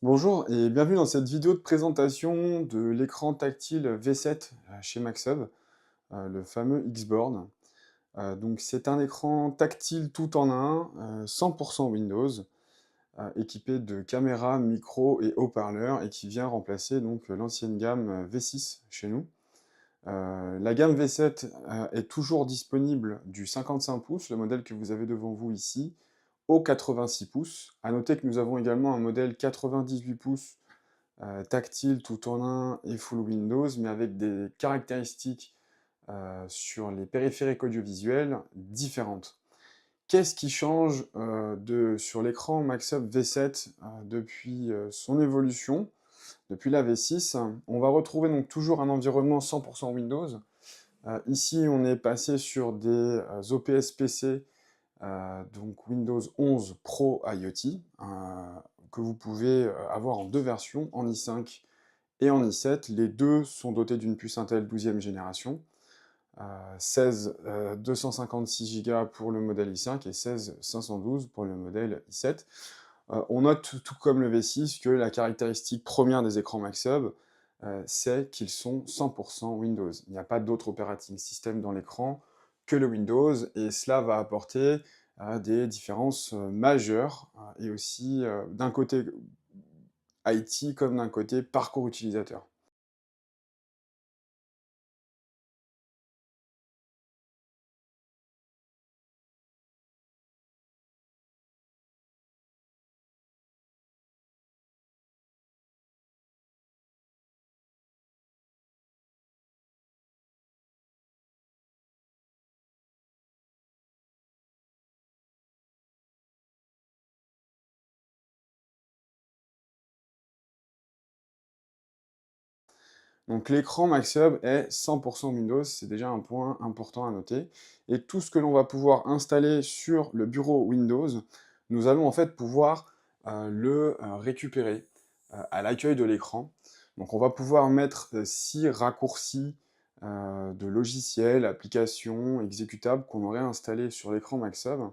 Bonjour et bienvenue dans cette vidéo de présentation de l'écran tactile V7 chez Maxhub, le fameux Xboard. Donc c'est un écran tactile tout en un, 100% Windows, équipé de caméras, micros et haut-parleurs et qui vient remplacer donc l'ancienne gamme V6 chez nous. La gamme V7 est toujours disponible du 55 pouces, le modèle que vous avez devant vous ici, au 86 pouces. À noter que nous avons également un modèle 98 pouces tactile tout en un et full Windows, mais avec des caractéristiques sur les périphériques audiovisuels différentes. Qu'est-ce qui change sur l'écran Maxhub V7 depuis son évolution, depuis la V6? On va retrouver donc toujours un environnement 100% Windows. Ici, on est passé sur des OPS PC, donc Windows 11 Pro IoT, que vous pouvez avoir en deux versions, en i5 et en i7. Les deux sont dotés d'une puce Intel 12e génération, 16 256 Go pour le modèle i5 et 16 512 pour le modèle i7. On note, tout comme le V6, que la caractéristique première des écrans Maxhub, c'est qu'ils sont 100% Windows. Il n'y a pas d'autre operating system dans l'écran que le Windows, et cela va apporter des différences majeures, et aussi d'un côté IT comme d'un côté parcours utilisateur. Donc l'écran Maxhub est 100% Windows, c'est déjà un point important à noter. Et tout ce que l'on va pouvoir installer sur le bureau Windows, nous allons en fait pouvoir le récupérer à l'accueil de l'écran. Donc on va pouvoir mettre 6 raccourcis de logiciels, applications, exécutables qu'on aurait installés sur l'écran Maxhub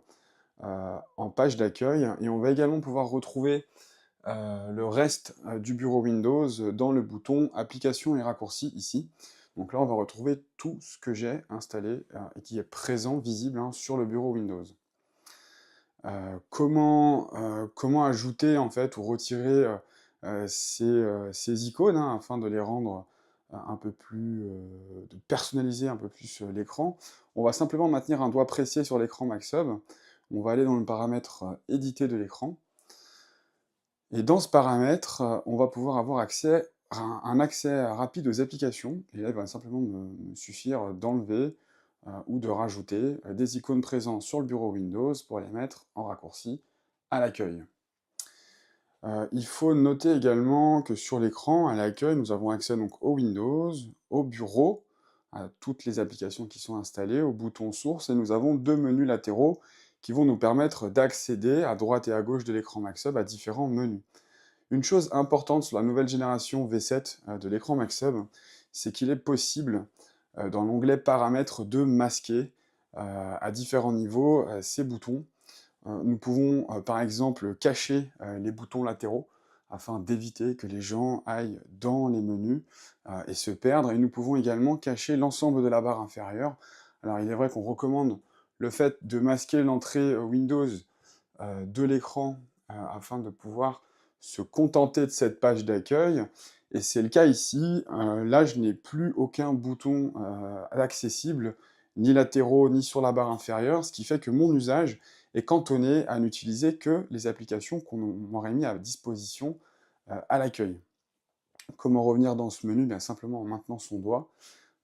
en page d'accueil. Et on va également pouvoir retrouver le reste du bureau Windows dans le bouton Applications et raccourcis ici. Donc là, on va retrouver tout ce que j'ai installé et qui est présent, visible sur le bureau Windows. Comment ajouter en fait ou retirer ces icônes afin de les rendre un peu plus, de personnaliser un peu plus l'écran? On va simplement maintenir un doigt pressé sur l'écran Maxhub. On va aller dans le paramètre éditer de l'écran. Et dans ce paramètre, on va pouvoir avoir accès à un accès rapide aux applications. Et là, il va simplement me suffire d'enlever ou de rajouter des icônes présentes sur le bureau Windows pour les mettre en raccourci à l'accueil. Il faut noter également que sur l'écran, à l'accueil, nous avons accès donc au Windows, au bureau, à toutes les applications qui sont installées, au bouton source, et nous avons deux menus latéraux qui vont nous permettre d'accéder à droite et à gauche de l'écran Maxhub à différents menus. Une chose importante sur la nouvelle génération V7 de l'écran Maxhub, c'est qu'il est possible, dans l'onglet paramètres, de masquer à différents niveaux ces boutons. Nous pouvons par exemple cacher les boutons latéraux afin d'éviter que les gens aillent dans les menus et se perdre. Et nous pouvons également cacher l'ensemble de la barre inférieure. Alors il est vrai qu'on recommande le fait de masquer l'entrée Windows de l'écran afin de pouvoir se contenter de cette page d'accueil. Et c'est le cas ici. Là, je n'ai plus aucun bouton accessible, ni latéraux, ni sur la barre inférieure, ce qui fait que mon usage est cantonné à n'utiliser que les applications qu'on m'aurait mis à disposition à l'accueil. Comment revenir dans ce menu? Bien simplement en maintenant son doigt.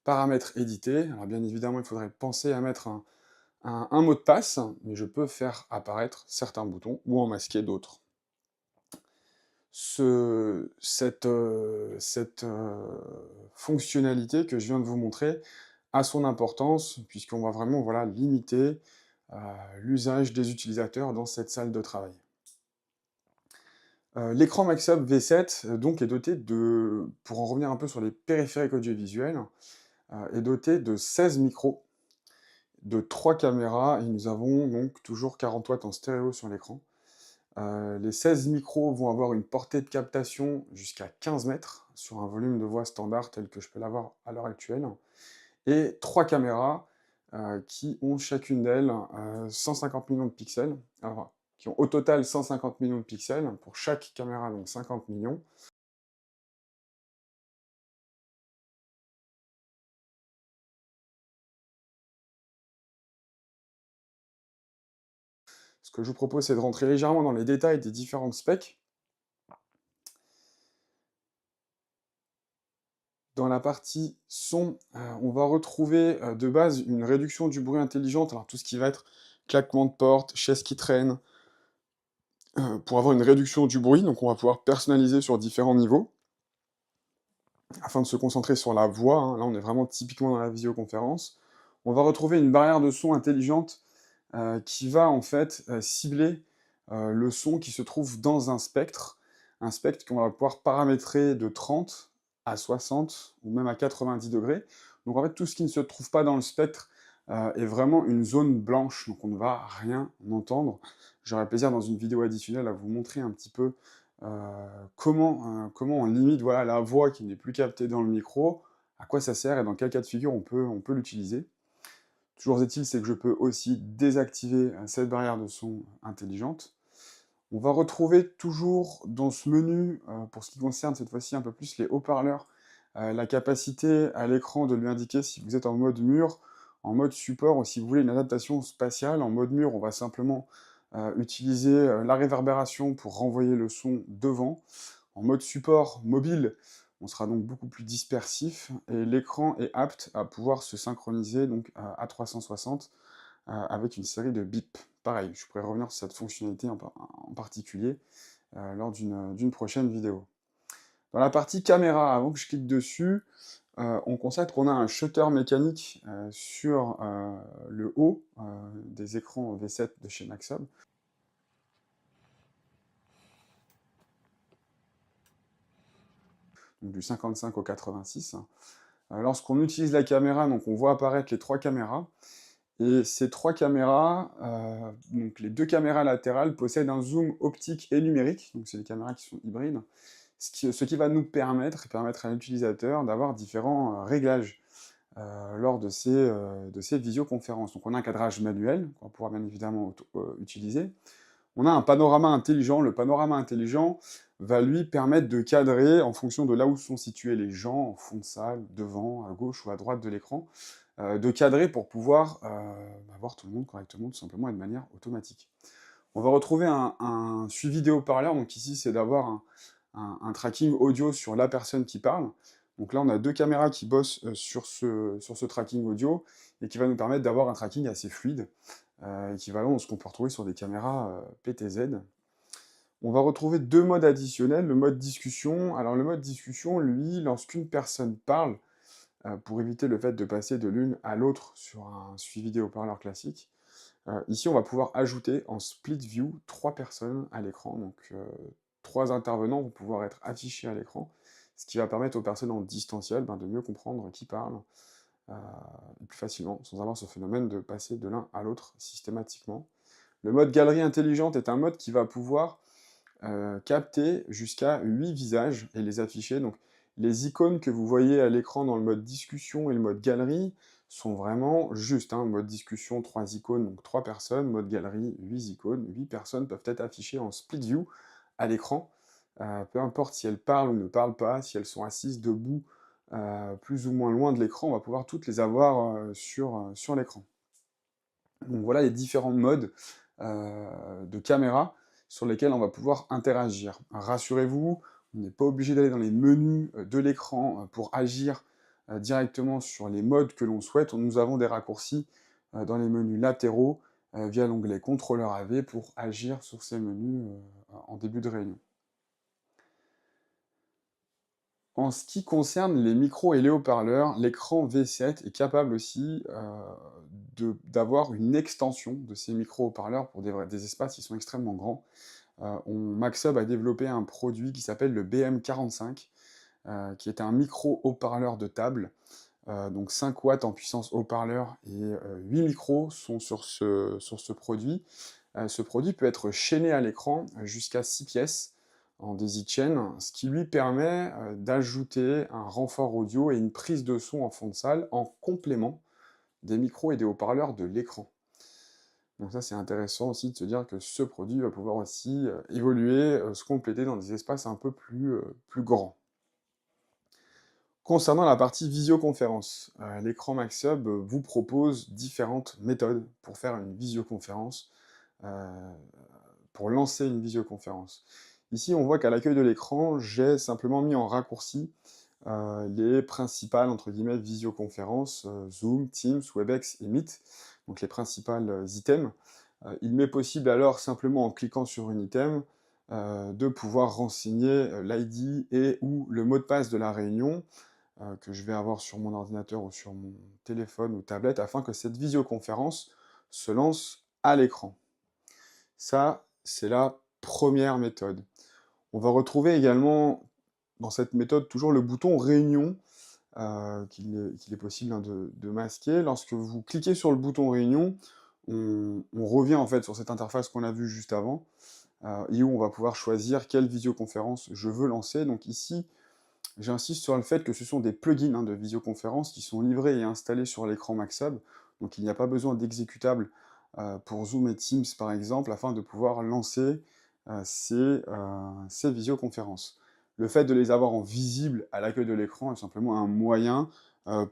Paramètres éditer. Alors bien évidemment, il faudrait penser à mettre un mot de passe, mais je peux faire apparaître certains boutons ou en masquer d'autres. Cette fonctionnalité que je viens de vous montrer a son importance, puisqu'on va vraiment voilà, limiter l'usage des utilisateurs dans cette salle de travail. L'écran Maxhub V7 donc est doté de, pour en revenir un peu sur les périphériques audiovisuels, est doté de 16 micros, de 3 caméras, et nous avons donc toujours 40 watts en stéréo sur l'écran. Les 16 micros vont avoir une portée de captation jusqu'à 15 mètres sur un volume de voix standard tel que je peux l'avoir à l'heure actuelle. Et 3 caméras qui ont chacune d'elles 150 millions de pixels, alors, qui ont au total 150 millions de pixels, pour chaque caméra donc 50 millions. Ce que je vous propose, c'est de rentrer légèrement dans les détails des différentes specs. Dans la partie son, on va retrouver de base une réduction du bruit intelligente, alors tout ce qui va être claquement de porte, chaise qui traîne, pour avoir une réduction du bruit, donc on va pouvoir personnaliser sur différents niveaux, afin de se concentrer sur la voix, hein. Là on est vraiment typiquement dans la visioconférence. On va retrouver une barrière de son intelligente qui va en fait cibler le son qui se trouve dans un spectre qu'on va pouvoir paramétrer de 30 à 60 ou même à 90 degrés. Donc en fait tout ce qui ne se trouve pas dans le spectre est vraiment une zone blanche, donc on ne va rien entendre. J'aurai plaisir dans une vidéo additionnelle à vous montrer un petit peu comment on limite voilà, la voix qui n'est plus captée dans le micro, à quoi ça sert et dans quel cas de figure on peut l'utiliser. Toujours est-il, c'est que je peux aussi désactiver cette barrière de son intelligente. On va retrouver toujours dans ce menu, pour ce qui concerne cette fois-ci un peu plus les haut-parleurs, la capacité à l'écran de lui indiquer si vous êtes en mode mur, en mode support, ou si vous voulez une adaptation spatiale. En mode mur, on va simplement utiliser la réverbération pour renvoyer le son devant. En mode support mobile, on sera donc beaucoup plus dispersif, et l'écran est apte à pouvoir se synchroniser donc à 360 avec une série de bips. Pareil, je pourrais revenir sur cette fonctionnalité en particulier lors d'une prochaine vidéo. Dans la partie caméra, avant que je clique dessus, on constate qu'on a un shutter mécanique sur le haut des écrans V7 de chez Maxhub. Donc du 55 au 86. Lorsqu'on utilise la caméra, donc on voit apparaître les 3 caméras, et ces 3 caméras, donc les 2 caméras latérales possèdent un zoom optique et numérique, donc c'est des caméras qui sont hybrides, ce qui va nous permettre, et permettre à l'utilisateur d'avoir différents réglages lors de ces visioconférences. Donc on a un cadrage manuel, qu'on va pouvoir bien évidemment utiliser. On a un panorama intelligent. Le panorama intelligent va lui permettre de cadrer en fonction de là où sont situés les gens, en fond de salle, devant, à gauche ou à droite de l'écran, de cadrer pour pouvoir voir tout le monde correctement, tout simplement, et de manière automatique. On va retrouver un suivi des haut-parleurs, donc ici c'est d'avoir un tracking audio sur la personne qui parle. Donc là on a 2 caméras qui bossent sur ce tracking audio, et qui va nous permettre d'avoir un tracking assez fluide, équivalent à ce qu'on peut retrouver sur des caméras PTZ. On va retrouver 2 modes additionnels, le mode discussion. Alors le mode discussion, lui, lorsqu'une personne parle, pour éviter le fait de passer de l'une à l'autre sur un suivi des haut-parleurs classique, ici on va pouvoir ajouter en split view 3 personnes à l'écran, donc 3 intervenants vont pouvoir être affichés à l'écran, ce qui va permettre aux personnes en distanciel de mieux comprendre qui parle, plus facilement, sans avoir ce phénomène de passer de l'un à l'autre systématiquement. Le mode galerie intelligente est un mode qui va pouvoir capter jusqu'à 8 visages et les afficher. Donc les icônes que vous voyez à l'écran dans le mode discussion et le mode galerie sont vraiment justes, hein. Mode discussion, 3 icônes, donc 3 personnes. Mode galerie, 8 icônes. 8 personnes peuvent être affichées en split view à l'écran. Peu importe si elles parlent ou ne parlent pas, si elles sont assises, debout, plus ou moins loin de l'écran, on va pouvoir toutes les avoir sur l'écran. Donc voilà les différents modes de caméra sur lesquels on va pouvoir interagir. Rassurez-vous, on n'est pas obligé d'aller dans les menus de l'écran pour agir directement sur les modes que l'on souhaite. Nous avons des raccourcis dans les menus latéraux via l'onglet contrôleur AV pour agir sur ces menus en début de réunion. En ce qui concerne les micros et les haut-parleurs, l'écran V7 est capable aussi d'avoir une extension de ces micros haut-parleurs pour des espaces qui sont extrêmement grands. Maxhub a développé un produit qui s'appelle le BM45, qui est un micro haut-parleur de table, donc 5 watts en puissance haut-parleur, et 8 micros sont sur ce produit. Ce produit peut être chaîné à l'écran jusqu'à 6 pièces en daisy chain, ce qui lui permet d'ajouter un renfort audio et une prise de son en fond de salle en complément des micros et des haut-parleurs de l'écran. Donc ça, c'est intéressant aussi de se dire que ce produit va pouvoir aussi évoluer, se compléter dans des espaces un peu plus grands. Concernant la partie visioconférence, l'écran MaxHub vous propose différentes méthodes pour faire une visioconférence, heu, pour lancer une visioconférence. Ici, on voit qu'à l'accueil de l'écran, j'ai simplement mis en raccourci les principales, entre guillemets, visioconférences, Zoom, Teams, Webex et Meet, donc les principales items. Il m'est possible alors, simplement en cliquant sur un item, de pouvoir renseigner l'ID et ou le mot de passe de la réunion, que je vais avoir sur mon ordinateur ou sur mon téléphone ou tablette, afin que cette visioconférence se lance à l'écran. Ça, c'est la première méthode. On va retrouver également dans cette méthode toujours le bouton Réunion, qu'il est possible de masquer. Lorsque vous cliquez sur le bouton Réunion, on revient en fait sur cette interface qu'on a vue juste avant, et où on va pouvoir choisir quelle visioconférence je veux lancer. Donc ici, j'insiste sur le fait que ce sont des plugins de visioconférence qui sont livrés et installés sur l'écran MaxHub, donc il n'y a pas besoin d'exécutable pour Zoom et Teams par exemple, afin de pouvoir lancer ces visioconférences. Le fait de les avoir en visible à l'accueil de l'écran est simplement un moyen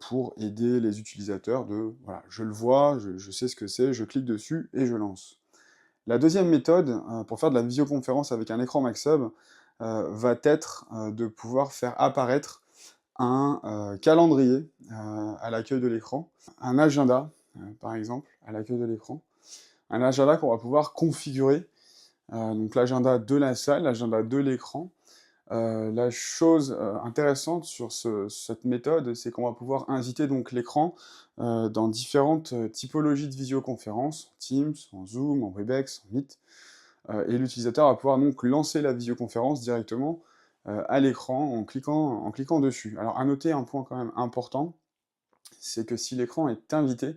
pour aider les utilisateurs de, voilà, je le vois, je sais ce que c'est, je clique dessus et je lance. La deuxième méthode, pour faire de la visioconférence avec un écran MaxHub, va être de pouvoir faire apparaître un calendrier à l'accueil de l'écran, un agenda, par exemple, à l'accueil de l'écran. Un agenda qu'on va pouvoir configurer, donc l'agenda de la salle, l'agenda de l'écran. La chose intéressante sur cette méthode, c'est qu'on va pouvoir inviter donc l'écran dans différentes typologies de visioconférence, Teams, en Zoom, en Webex, en Meet, et l'utilisateur va pouvoir donc lancer la visioconférence directement à l'écran en cliquant dessus. Alors à noter un point quand même important, c'est que si l'écran est invité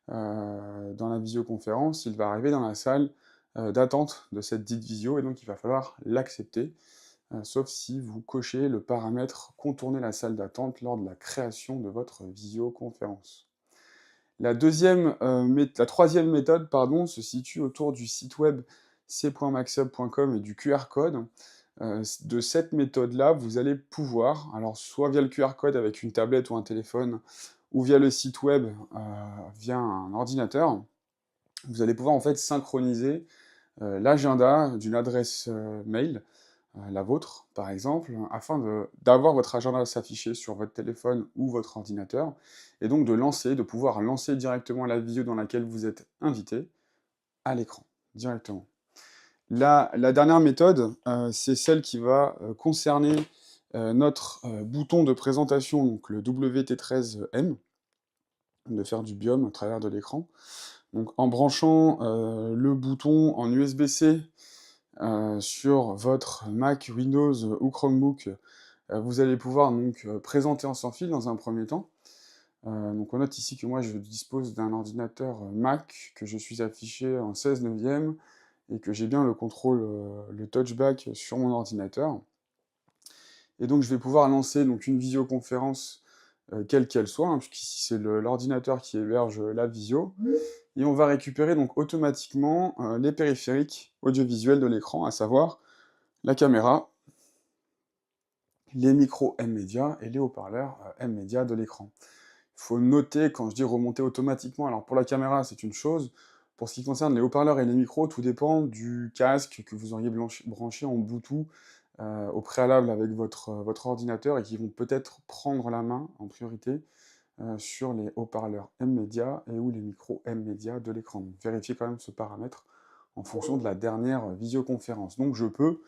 dans la visioconférence, il va arriver dans la salle d'attente de cette dite visio, et donc il va falloir l'accepter, sauf si vous cochez le paramètre «Contourner la salle d'attente» lors de la création de votre visioconférence. La troisième méthode, pardon, se situe autour du site web c.maxhub.com et du QR code. De cette méthode-là, vous allez pouvoir, alors soit via le QR code avec une tablette ou un téléphone, ou via le site web, via un ordinateur, vous allez pouvoir en fait synchroniser l'agenda d'une adresse mail, la vôtre par exemple, afin d'avoir votre agenda s'afficher sur votre téléphone ou votre ordinateur, et donc de pouvoir lancer directement la visio dans laquelle vous êtes invité, à l'écran, directement. La dernière méthode, c'est celle qui va concerner notre bouton de présentation, donc le WT13M, de faire du biome à travers de l'écran. Donc en branchant le bouton en USB-C sur votre Mac, Windows ou Chromebook, vous allez pouvoir donc présenter en sans fil dans un premier temps. Donc on note ici que moi je dispose d'un ordinateur Mac, que je suis affiché en 16/9, et que j'ai bien le contrôle, le touchback sur mon ordinateur. Et donc je vais pouvoir lancer donc une visioconférence, quelle qu'elle soit, hein, puisqu'ici c'est l'ordinateur qui héberge la visio. Et on va récupérer donc automatiquement les périphériques audiovisuels de l'écran, à savoir la caméra, les micros M-Media et les haut-parleurs M-Media de l'écran. Il faut noter, quand je dis remonter automatiquement, alors pour la caméra c'est une chose, pour ce qui concerne les haut-parleurs et les micros, tout dépend du casque que vous auriez branché en Bluetooth au préalable avec votre ordinateur, et qui vont peut-être prendre la main en priorité sur les haut-parleurs M-Media et ou les micros M-Media de l'écran. Donc vérifiez quand même ce paramètre en fonction de la dernière visioconférence. Donc je peux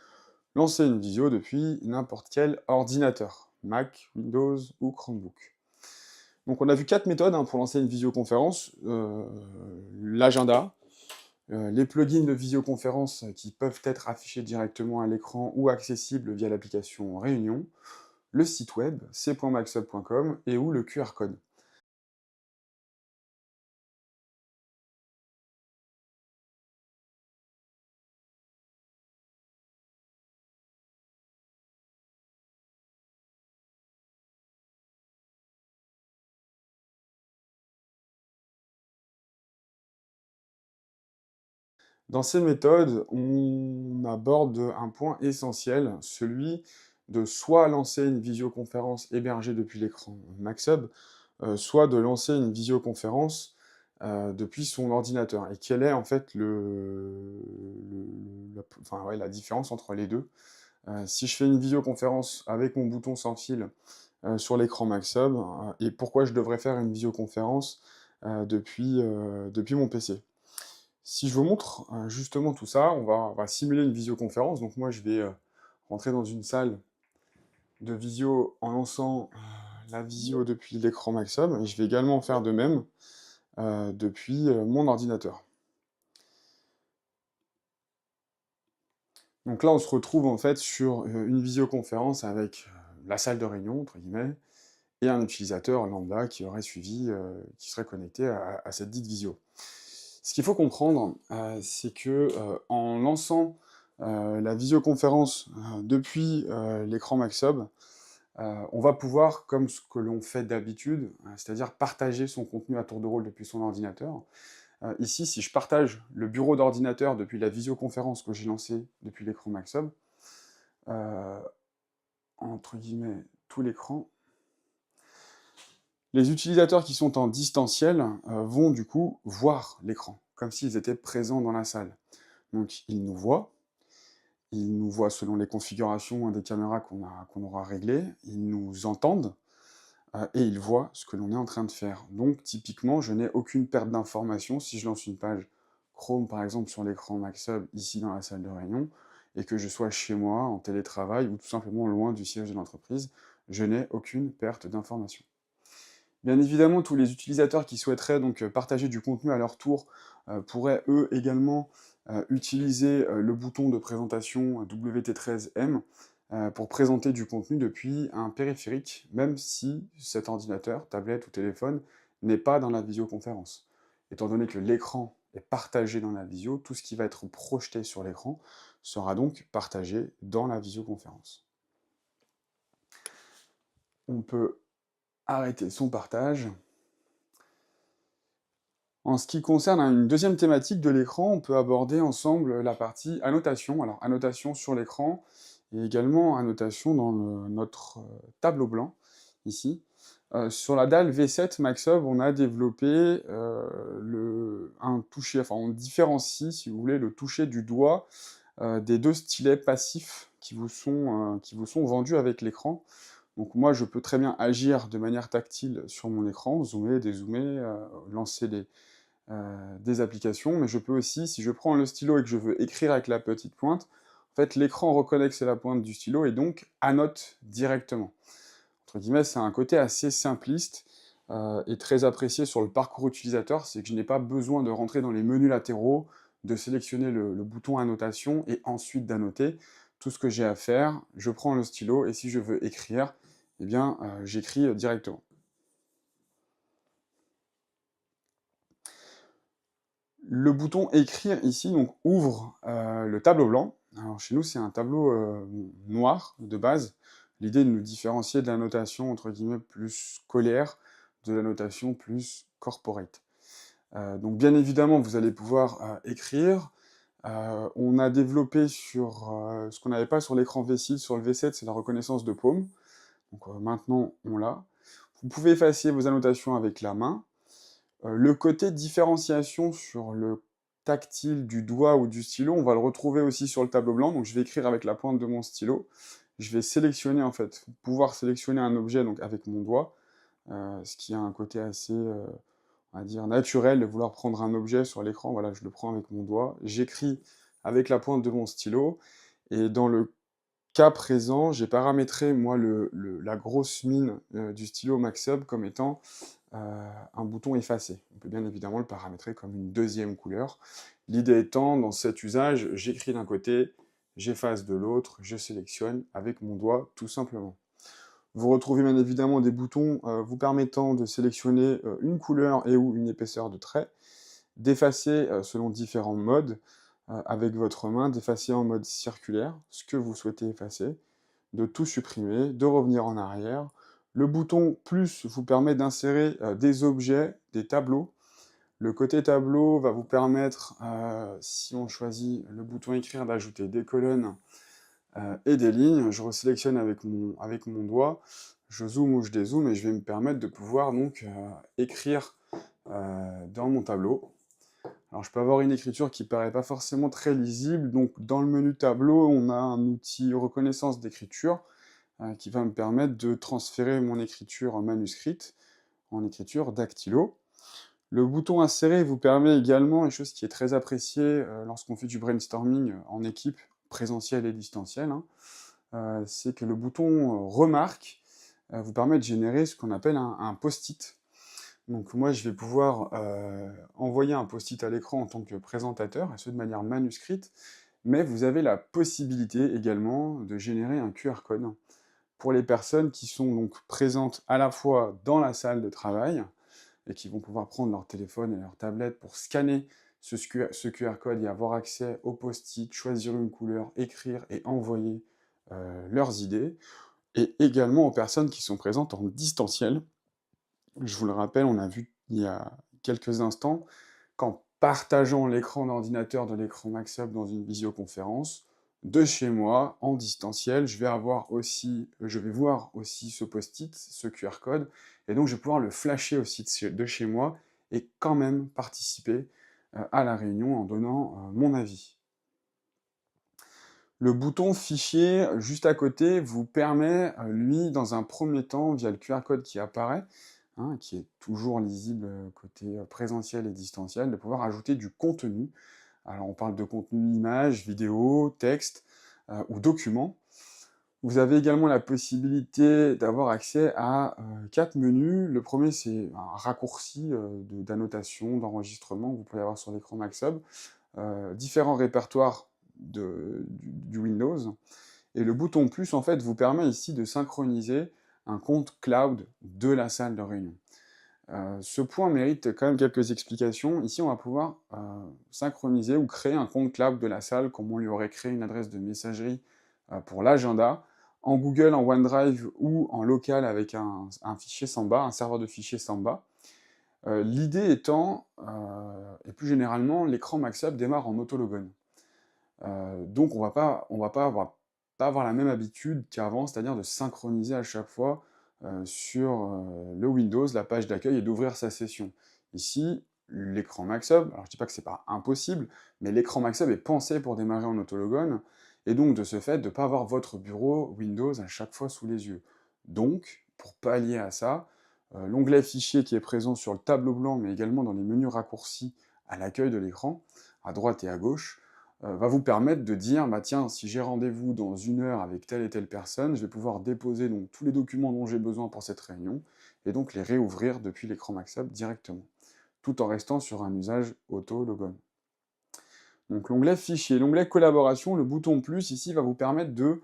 lancer une visio depuis n'importe quel ordinateur, Mac, Windows ou Chromebook. Donc on a vu 4 méthodes pour lancer une visioconférence. L'agenda, les plugins de visioconférence qui peuvent être affichés directement à l'écran ou accessibles via l'application Réunion, le site web c.maxhub.com et ou le QR code. Dans ces méthodes, on aborde un point essentiel, celui de soit lancer une visioconférence hébergée depuis l'écran Maxhub, soit de lancer une visioconférence, depuis son ordinateur. Et quelle est en fait la différence entre les 2? Si je fais une visioconférence avec mon bouton sans fil, sur l'écran Maxhub, et pourquoi je devrais faire une visioconférence, depuis mon PC? Si je vous montre, justement tout ça, on va simuler une visioconférence. Donc moi, je vais, rentrer dans une salle de visio en lançant, la visio depuis l'écran Maxhub, et je vais également faire de même, depuis, mon ordinateur. Donc là, on se retrouve en fait sur, une visioconférence avec, la «salle de réunion» entre guillemets, et un utilisateur lambda qui aurait suivi, qui serait connecté à cette dite visio. Ce qu'il faut comprendre, c'est que, en lançant, la visioconférence, depuis, l'écran Maxhub, on va pouvoir, comme ce que l'on fait d'habitude, c'est-à-dire partager son contenu à tour de rôle depuis son ordinateur. Ici, si je partage le bureau d'ordinateur depuis la visioconférence que j'ai lancée depuis l'écran Maxhub, heu, entre guillemets, «tout l'écran», les utilisateurs qui sont en distanciel, vont du coup voir l'écran, comme s'ils étaient présents dans la salle. Donc ils nous voient selon les configurations, des caméras qu'on aura réglées, ils nous entendent, et ils voient ce que l'on est en train de faire. Donc typiquement, je n'ai aucune perte d'information si je lance une page Chrome, par exemple, sur l'écran Maxhub, ici dans la salle de réunion, et que je sois chez moi, en télétravail, ou tout simplement loin du siège de l'entreprise, je n'ai aucune perte d'information. Bien évidemment, tous les utilisateurs qui souhaiteraient donc partager du contenu à leur tour, pourraient eux également, utiliser, le bouton de présentation WT13M, pour présenter du contenu depuis un périphérique, même si cet ordinateur, tablette ou téléphone n'est pas dans la visioconférence. Étant donné que l'écran est partagé dans la visio, tout ce qui va être projeté sur l'écran sera donc partagé dans la visioconférence. On peut arrêter son partage. En ce qui concerne une deuxième thématique de l'écran, on peut aborder ensemble la partie annotation. Alors, annotation sur l'écran et également annotation dans notre tableau blanc, ici. Sur la dalle V7 Maxhub, on a développé un toucher, enfin on différencie, si vous voulez, le toucher du doigt des deux stylets passifs qui vous sont vendus avec l'écran. Donc moi, je peux très bien agir de manière tactile sur mon écran, zoomer, dézoomer, lancer des applications, mais je peux aussi, si je prends le stylo et que je veux écrire avec la petite pointe, en fait, l'écran reconnaît que c'est la pointe du stylo et donc annote directement. Entre guillemets, c'est un côté assez simpliste et très apprécié sur le parcours utilisateur, c'est que je n'ai pas besoin de rentrer dans les menus latéraux, de sélectionner le bouton annotation et ensuite d'annoter. Tout ce que j'ai à faire, je prends le stylo et si je veux écrire, eh bien, j'écris directement. Le bouton écrire ici donc ouvre le tableau blanc. Alors chez nous c'est un tableau noir de base. L'idée de nous différencier de la notation entre guillemets plus scolaire, de la notation plus corporate. Donc bien évidemment vous allez pouvoir écrire. On a développé sur ce qu'on n'avait pas sur l'écran V6, sur le V7, c'est la reconnaissance de paume. Donc maintenant on l'a. Vous pouvez effacer vos annotations avec la main. Le côté différenciation sur le tactile du doigt ou du stylo, on va le retrouver aussi sur le tableau blanc. Donc je vais écrire avec la pointe de mon stylo. Je vais sélectionner en fait, pouvoir sélectionner un objet donc avec mon doigt, ce qui a un côté assez, on va dire naturel de vouloir prendre un objet sur l'écran. Voilà, je le prends avec mon doigt. J'écris avec la pointe de mon stylo et dans le cas présent, j'ai paramétré moi la grosse mine, du stylo Maxhub comme étant un bouton effacé. On peut bien évidemment le paramétrer comme une deuxième couleur. L'idée étant, dans cet usage, j'écris d'un côté, j'efface de l'autre, je sélectionne avec mon doigt, tout simplement. Vous retrouvez bien évidemment des boutons vous permettant de sélectionner une couleur et ou une épaisseur de trait, d'effacer selon différents modes avec votre main, d'effacer en mode circulaire, ce que vous souhaitez effacer, de tout supprimer, de revenir en arrière. Le bouton plus vous permet d'insérer des objets, des tableaux. Le côté tableau va vous permettre, si on choisit le bouton écrire, d'ajouter des colonnes et des lignes. Je resélectionne avec mon doigt, je zoome ou je dézoome et je vais me permettre de pouvoir donc écrire dans mon tableau. Alors je peux avoir une écriture qui paraît pas forcément très lisible, donc dans le menu tableau, on a un outil reconnaissance d'écriture qui va me permettre de transférer mon écriture manuscrite en écriture dactylo. Le bouton insérer vous permet également, une chose qui est très appréciée lorsqu'on fait du brainstorming en équipe, présentiel et distanciel, hein, c'est que le bouton remarque vous permet de générer ce qu'on appelle un post-it. Donc moi, je vais pouvoir envoyer un post-it à l'écran en tant que présentateur, et ce de manière manuscrite, mais vous avez la possibilité également de générer un QR code pour les personnes qui sont donc présentes à la fois dans la salle de travail, et qui vont pouvoir prendre leur téléphone et leur tablette pour scanner ce QR code et avoir accès au post-it, choisir une couleur, écrire et envoyer leurs idées, et également aux personnes qui sont présentes en distanciel. Je vous le rappelle, on a vu il y a quelques instants qu'en partageant l'écran d'ordinateur de l'écran MaxUp dans une visioconférence, de chez moi, en distanciel, je vais voir aussi ce post-it, ce QR code, et donc je vais pouvoir le flasher aussi de chez moi et quand même participer à la réunion en donnant mon avis. Le bouton fichier juste à côté vous permet, lui, dans un premier temps, via le QR code qui apparaît, hein, qui est toujours lisible côté présentiel et distanciel, de pouvoir ajouter du contenu. Alors on parle de contenu images, vidéo, texte ou documents. Vous avez également la possibilité d'avoir accès à 4 menus. Le premier, c'est un raccourci d'annotation, d'enregistrement que vous pouvez avoir sur l'écran MaxHub. Différents répertoires du Windows. Et le bouton plus, en fait, vous permet ici de synchroniser un compte cloud de la salle de réunion. Ce point mérite quand même quelques explications. Ici, on va pouvoir synchroniser ou créer un compte cloud de la salle, comme on lui aurait créé une adresse de messagerie pour l'agenda, en Google, en OneDrive ou en local avec un fichier Samba, un serveur de fichiers Samba. L'idée étant, et plus généralement, l'écran MaxUp démarre en autologone. Donc on va pas avoir la même habitude qu'avant, c'est-à-dire de synchroniser à chaque fois sur le Windows, la page d'accueil, et d'ouvrir sa session. Ici, l'écran MaxHub, alors je dis pas que c'est pas impossible, mais l'écran MaxHub est pensé pour démarrer en autologone, et donc de ce fait, de ne pas avoir votre bureau Windows à chaque fois sous les yeux. Donc, pour pallier à ça, l'onglet fichier qui est présent sur le tableau blanc, mais également dans les menus raccourcis à l'accueil de l'écran, à droite et à gauche, va vous permettre de dire, bah tiens, si j'ai rendez-vous dans 1 heure avec telle et telle personne, je vais pouvoir déposer donc tous les documents dont j'ai besoin pour cette réunion, et donc les réouvrir depuis l'écran MaxUp directement, tout en restant sur un usage auto-logone. Donc l'onglet Fichier, l'onglet Collaboration, le bouton plus ici va vous permettre de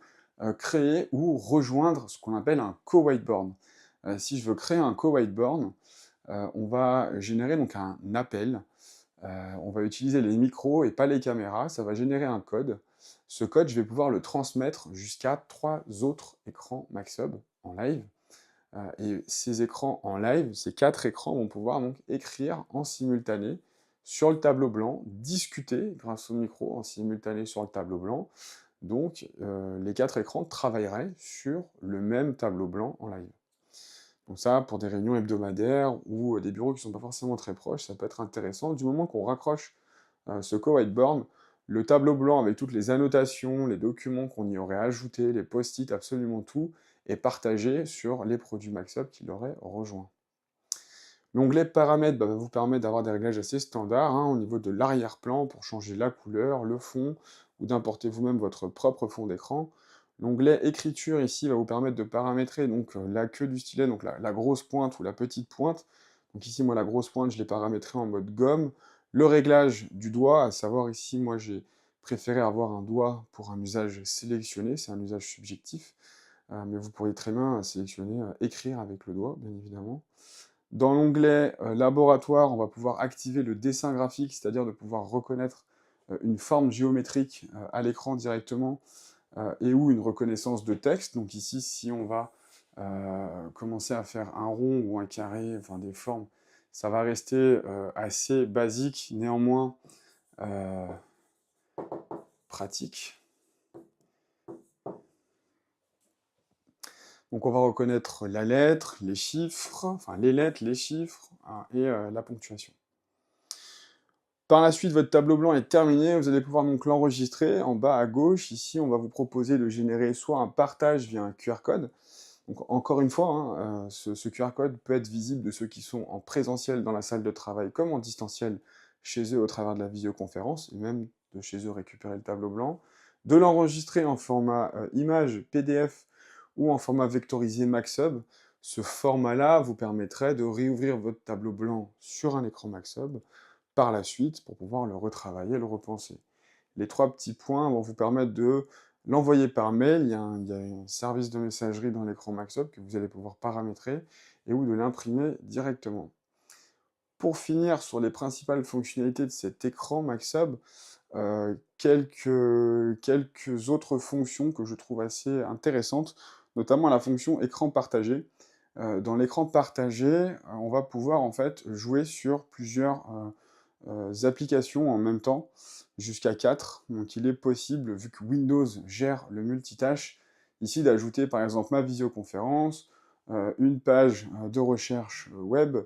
créer ou rejoindre ce qu'on appelle un co-whiteboard. Si je veux créer un co-whiteboard, on va générer donc un appel. On va utiliser les micros et pas les caméras, ça va générer un code. Ce code, je vais pouvoir le transmettre jusqu'à 3 autres écrans MaxHub en live. Et ces écrans en live, ces 4 écrans vont pouvoir donc écrire en simultané sur le tableau blanc, discuter grâce au micro en simultané sur le tableau blanc. Donc les 4 écrans travailleraient sur le même tableau blanc en live. Donc ça, pour des réunions hebdomadaires ou des bureaux qui ne sont pas forcément très proches, ça peut être intéressant. Du moment qu'on raccroche ce co-whiteboard, le tableau blanc avec toutes les annotations, les documents qu'on y aurait ajoutés, les post-it, absolument tout, est partagé sur les produits MaxHub qui l'auraient rejoint. L'onglet paramètres va vous permettre d'avoir des réglages assez standards au niveau de l'arrière-plan pour changer la couleur, le fond, ou d'importer vous-même votre propre fond d'écran. L'onglet écriture ici va vous permettre de paramétrer donc la queue du stylet, donc la grosse pointe ou la petite pointe. Donc ici, moi, la grosse pointe, je l'ai paramétrée en mode gomme. Le réglage du doigt, à savoir ici, moi, j'ai préféré avoir un doigt pour un usage sélectionné, c'est un usage subjectif, mais vous pourriez très bien sélectionner écrire avec le doigt, bien évidemment. Dans l'onglet laboratoire, on va pouvoir activer le dessin graphique, c'est-à-dire de pouvoir reconnaître une forme géométrique à l'écran directement, et ou une reconnaissance de texte. Donc ici, si on va commencer à faire un rond ou un carré, enfin des formes Ça va rester assez basique, néanmoins euh, pratique. Donc on va reconnaître la lettre, les chiffres, enfin les lettres, les chiffres et la ponctuation. Par la suite, votre tableau blanc est terminé, vous allez pouvoir donc l'enregistrer. En bas à gauche, ici, on va vous proposer de générer soit un partage via un QR code. Donc encore une fois, hein, ce QR code peut être visible de ceux qui sont en présentiel dans la salle de travail comme en distanciel chez eux au travers de la visioconférence, et même de chez eux récupérer le tableau blanc, de l'enregistrer en format image, PDF ou en format vectorisé Maxhub. Ce format-là vous permettrait de réouvrir votre tableau blanc sur un écran Maxhub par la suite pour pouvoir le retravailler, le repenser. Les 3 petits points vont vous permettre de l'envoyer par mail, il y a un service de messagerie dans l'écran Maxhub que vous allez pouvoir paramétrer, et ou de l'imprimer directement. Pour finir sur les principales fonctionnalités de cet écran Maxhub, quelques autres fonctions que je trouve assez intéressantes, notamment la fonction écran partagé. Dans l'écran partagé, on va pouvoir en fait jouer sur plusieurs applications en même temps, jusqu'à 4. Donc il est possible, vu que Windows gère le multitâche, ici d'ajouter par exemple ma visioconférence, une page de recherche web,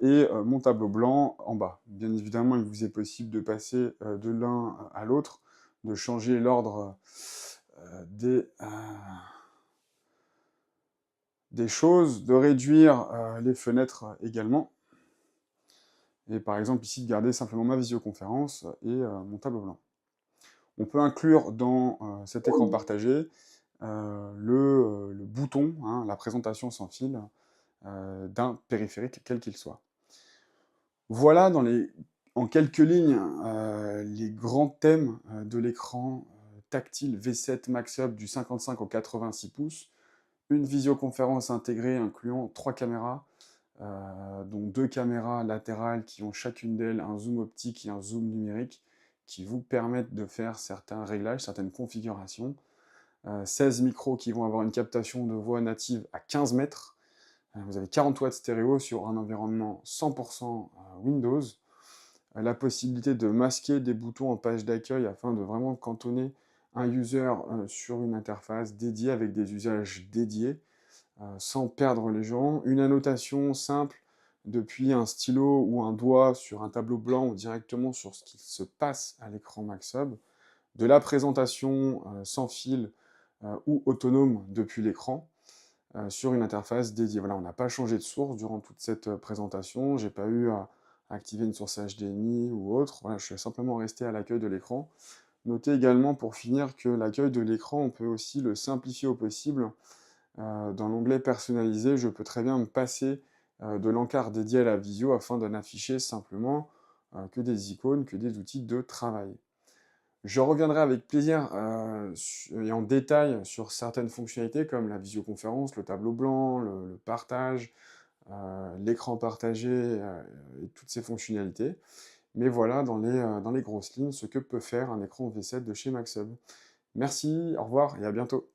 et mon tableau blanc en bas. Bien évidemment, il vous est possible de passer de l'un à l'autre, de changer l'ordre des choses, de réduire les fenêtres également. Et par exemple ici de garder simplement ma visioconférence et mon tableau blanc. On peut inclure dans cet écran partagé le bouton, hein, la présentation sans fil d'un périphérique quel qu'il soit. Voilà en quelques lignes les grands thèmes de l'écran tactile V7 Maxhub du 55 au 86 pouces, une visioconférence intégrée incluant 3 caméras, donc 2 caméras latérales qui ont chacune d'elles un zoom optique et un zoom numérique qui vous permettent de faire certains réglages, certaines configurations, 16 micros qui vont avoir une captation de voix native à 15 mètres, vous avez 40 watts stéréo sur un environnement 100% Windows, la possibilité de masquer des boutons en page d'accueil afin de vraiment cantonner un user sur une interface dédiée avec des usages dédiés, sans perdre les gens, une annotation simple depuis un stylo ou un doigt sur un tableau blanc ou directement sur ce qui se passe à l'écran Maxhub, de la présentation sans fil ou autonome depuis l'écran, sur une interface dédiée. Voilà, on n'a pas changé de source durant toute cette présentation, j'ai pas eu à activer une source HDMI ou autre, voilà, je suis simplement resté à l'accueil de l'écran. Notez également pour finir que l'accueil de l'écran, on peut aussi le simplifier au possible. Dans l'onglet personnalisé, je peux très bien me passer de l'encart dédié à la visio afin de n'afficher simplement que des icônes, que des outils de travail. Je reviendrai avec plaisir et en détail sur certaines fonctionnalités comme la visioconférence, le tableau blanc, le partage, l'écran partagé et toutes ces fonctionnalités. Mais voilà, dans les grosses lignes, ce que peut faire un écran V7 de chez Maxhub. Merci, au revoir et à bientôt.